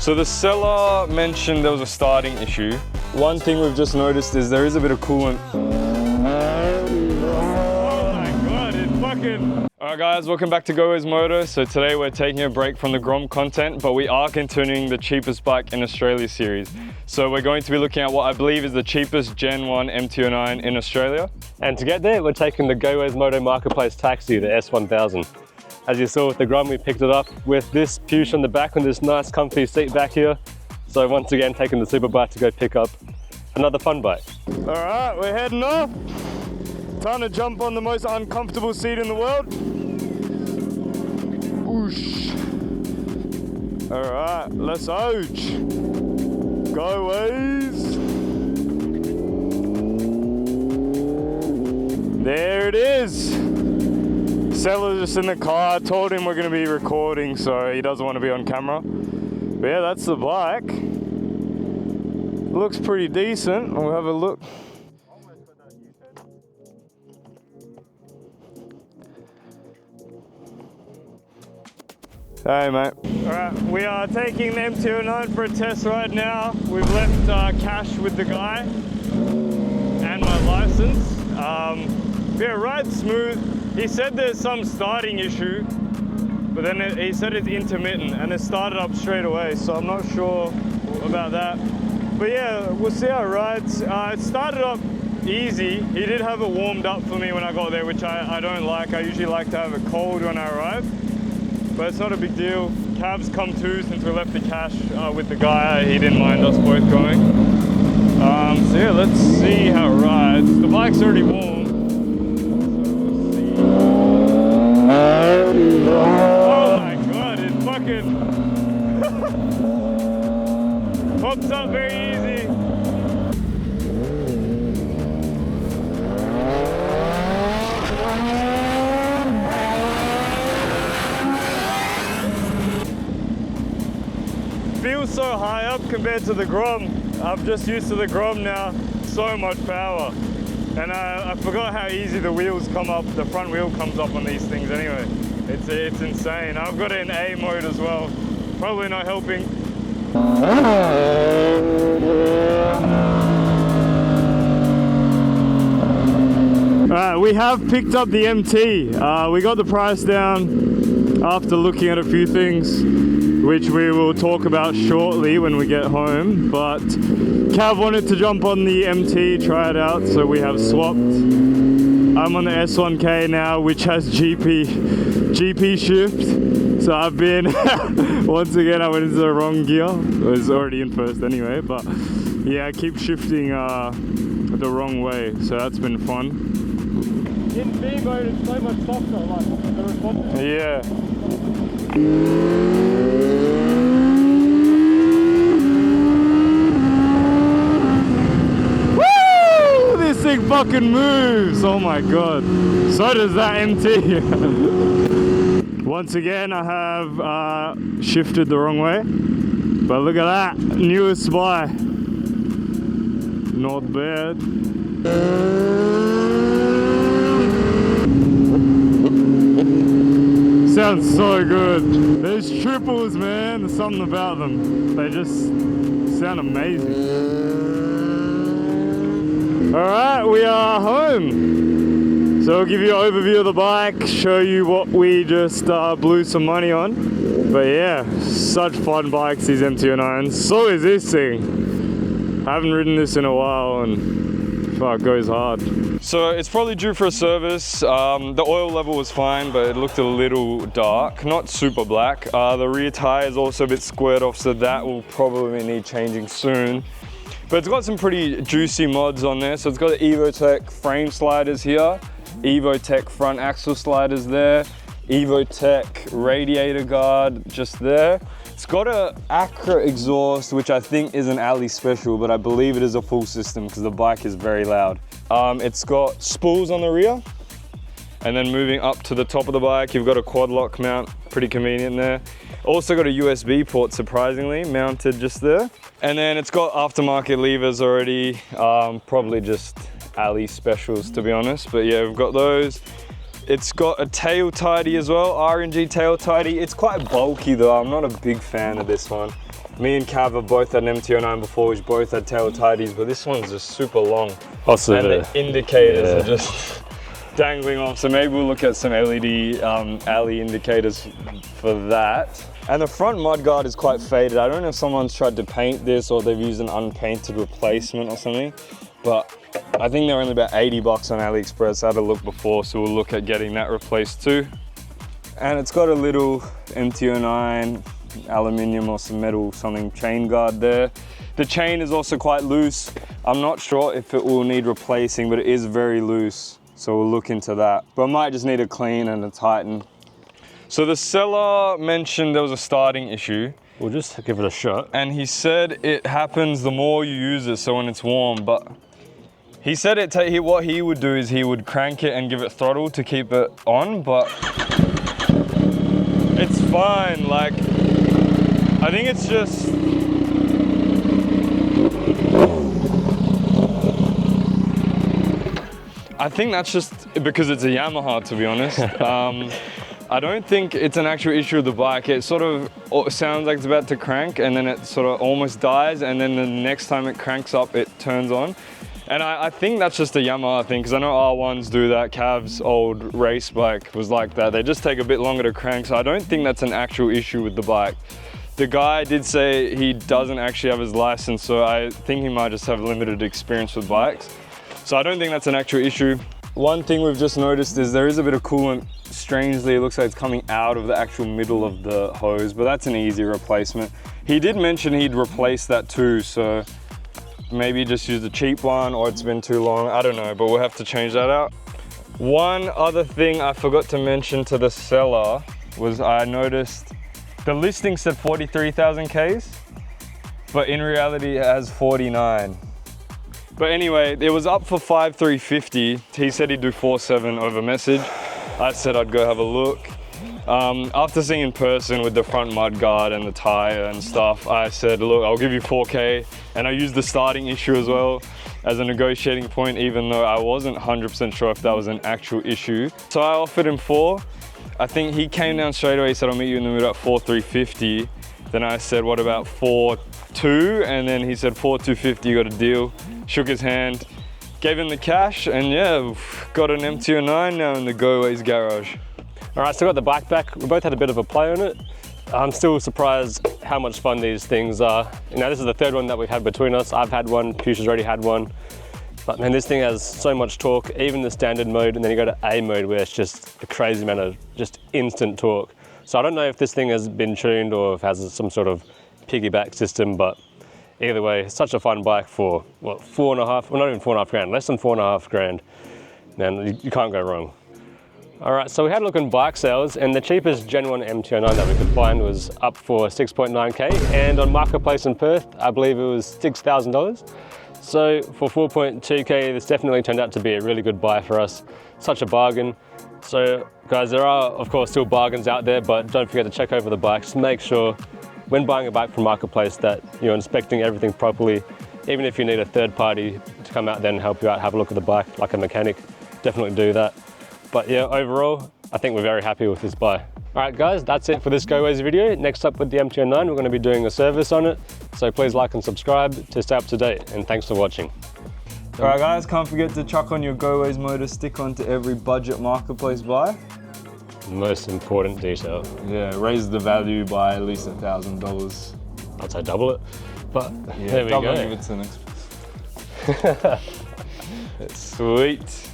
So the seller mentioned there was a starting issue. One thing we've just noticed is there is a bit of coolant. Oh my God, it's fucking... Alright guys, welcome back to Go's Moto. So today we're taking a break from the Grom content, but we are continuing the cheapest bike in Australia series. So we're going to be looking at what I believe is the cheapest Gen 1 MT-09 in Australia. And to get there, we're taking the Go's Moto Marketplace taxi, the S1000. As you saw with the Grom, we picked it up with this Push on the back on this nice comfy seat back here. So once again, taking the super bike to go pick up another fun bike. All right, we're heading off. Time to jump on the most uncomfortable seat in the world. Whoosh. All right, let's ouch. Go ways. There it is. Seller's just in the car. I told him we're gonna be recording, so he doesn't want to be on camera. But yeah, that's the bike. Looks pretty decent. We'll have a look. Hey mate. Alright, we are taking the MT-09 for a test ride now. We've left cash with the guy and my license. Yeah, ride's smooth. He said there's some starting issue, but then he said it's intermittent and it started up straight away, so I'm not sure about that. But yeah, we'll see how it rides. It started off easy. He did have it warmed up for me when I got there, which I don't like. I usually like to have it cold when I arrive, but it's not a big deal. Cab's come too since we left the cash with the guy. He didn't mind us both going. So yeah, let's see how it rides. The bike's already warm. Oh my God, it fucking pops up very easy. Feels so high up compared to the Grom. I'm just used to the Grom now. So much power. And I forgot how easy the wheels come up. The front wheel comes up on these things anyway. It's insane. I've got it in A mode as well. Probably not helping. Alright, we have picked up the MT. We got the price down after looking at a few things, which we will talk about shortly when we get home. But Cav wanted to jump on the MT, try it out, so we have swapped. I'm on the S1K now, which has GP shift. So I've been, once again, I went into the wrong gear. It was already in first anyway, but yeah, I keep shifting the wrong way, so that's been fun. In B mode, it's so much softer, like the response. Yeah. Woo! This thing fucking moves! Oh my God. So does that MT. Once again, I have shifted the wrong way. But look at that. Newest buy. Not bad. Sounds so good. Those triples, man, there's something about them. They just sound amazing. Alright, we are home. So I'll give you an overview of the bike, show you what we just blew some money on. But yeah, such fun bikes, these MT-09s. So is this thing. I haven't ridden this in a while and fuck, goes hard. So it's probably due for a service. The oil level was fine, but it looked a little dark, not super black. The rear tire is also a bit squared off, so that will probably need changing soon. But it's got some pretty juicy mods on there. So it's got the Evotech frame sliders here, Evotech front axle sliders there, Evotech radiator guard just there. It's got a Acra exhaust, which I think is an alley special, but I believe it is a full system because the bike is very loud. It's got spools on the rear, and then moving up to the top of the bike, you've got a quad lock mount, pretty convenient there. Also got a USB port, surprisingly, mounted just there. And then it's got aftermarket levers already, probably just alley specials to be honest, but yeah, we've got those. It's got a tail tidy as well, RNG tail tidy. It's quite bulky though, I'm not a big fan of this one. Me and Cav have both had an MT-09 before, which both had tail tidies, but this one's just super long. Also, and the indicators are just dangling off, so maybe we'll look at some LED alley indicators for that. And the front mudguard is quite faded. I don't know if someone's tried to paint this or they've used an unpainted replacement or something, but I think they're only about 80 bucks on AliExpress. I had a look before, so we'll look at getting that replaced too. And it's got a little MT-09 aluminium or some metal something chain guard there. The chain is also quite loose. I'm not sure if it will need replacing, but it is very loose. So we'll look into that. But I might just need a clean and a tighten. So the seller mentioned there was a starting issue. We'll just give it a shot. And he said it happens the more you use it, so when it's warm. But he said what he would do is he would crank it and give it throttle to keep it on, but it's fine. Like, I think it's just, I think that's just because it's a Yamaha, to be honest. I don't think it's an actual issue with the bike. It sort of sounds like it's about to crank and then it sort of almost dies, and then the next time it cranks up, it turns on. And I think that's just a Yamaha thing, because I know R1s do that. Cav's old race bike was like that. They just take a bit longer to crank, so I don't think that's an actual issue with the bike. The guy did say he doesn't actually have his license, so I think he might just have limited experience with bikes. So I don't think that's an actual issue. One thing we've just noticed is there is a bit of coolant. Strangely, it looks like it's coming out of the actual middle of the hose, but that's an easy replacement. He did mention he'd replace that too, so maybe just use a cheap one, or it's been too long, I don't know, but we'll have to change that out. One other thing I forgot to mention to the seller was I noticed the listing said 43,000 Ks, but in reality it has 49. But anyway, it was up for 5,350. He said he'd do 4,700 over message. I said I'd go have a look. After seeing in person with the front mudguard and the tire and stuff, I said, look, I'll give you 4K. And I used the starting issue as well as a negotiating point, even though I wasn't 100% sure if that was an actual issue. So I offered him 4. I think he came down straight away. He said, I'll meet you in the middle at 4,350. Then I said, what about 4,200? And then he said, 4,250, you got a deal. Shook his hand, gave him the cash, and yeah, we've got an MT-09 now in the Go-Away's garage. All right, so we got the bike back. We both had a bit of a play on it. I'm still surprised how much fun these things are. You know, this is the third one that we've had between us. I've had one, Push's already had one. But man, this thing has so much torque, even the standard mode, and then you go to A mode where it's just a crazy amount of just instant torque. So I don't know if this thing has been tuned or if it has some sort of piggyback system, but either way, it's such a fun bike for, what, 4.5, well not even 4.5 grand, less than 4.5 grand. Man, you can't go wrong. All right, so we had a look in bike sales, and the cheapest Gen 1 MT-09 that we could find was up for 6.9K, and on Marketplace in Perth, I believe it was $6,000. So for 4.2K, this definitely turned out to be a really good buy for us. Such a bargain. So guys, there are of course still bargains out there, but don't forget to check over the bikes. Make sure when buying a bike from Marketplace that you're inspecting everything properly. Even if you need a third party to come out there and help you out, have a look at the bike, like a mechanic, definitely do that. But yeah, overall, I think we're very happy with this buy. All right guys, that's it for this Go-Ways video. Next up with the MT-09, we're going to be doing a service on it. So please like and subscribe to stay up to date, and thanks for watching. All right guys, can't forget to chuck on your Go-Ways motor stick onto every budget Marketplace buy. Most important detail. Yeah, raise the value by at least $1,000. I'd say double it, but yeah, there we go. Double it if it's the next. It's sweet.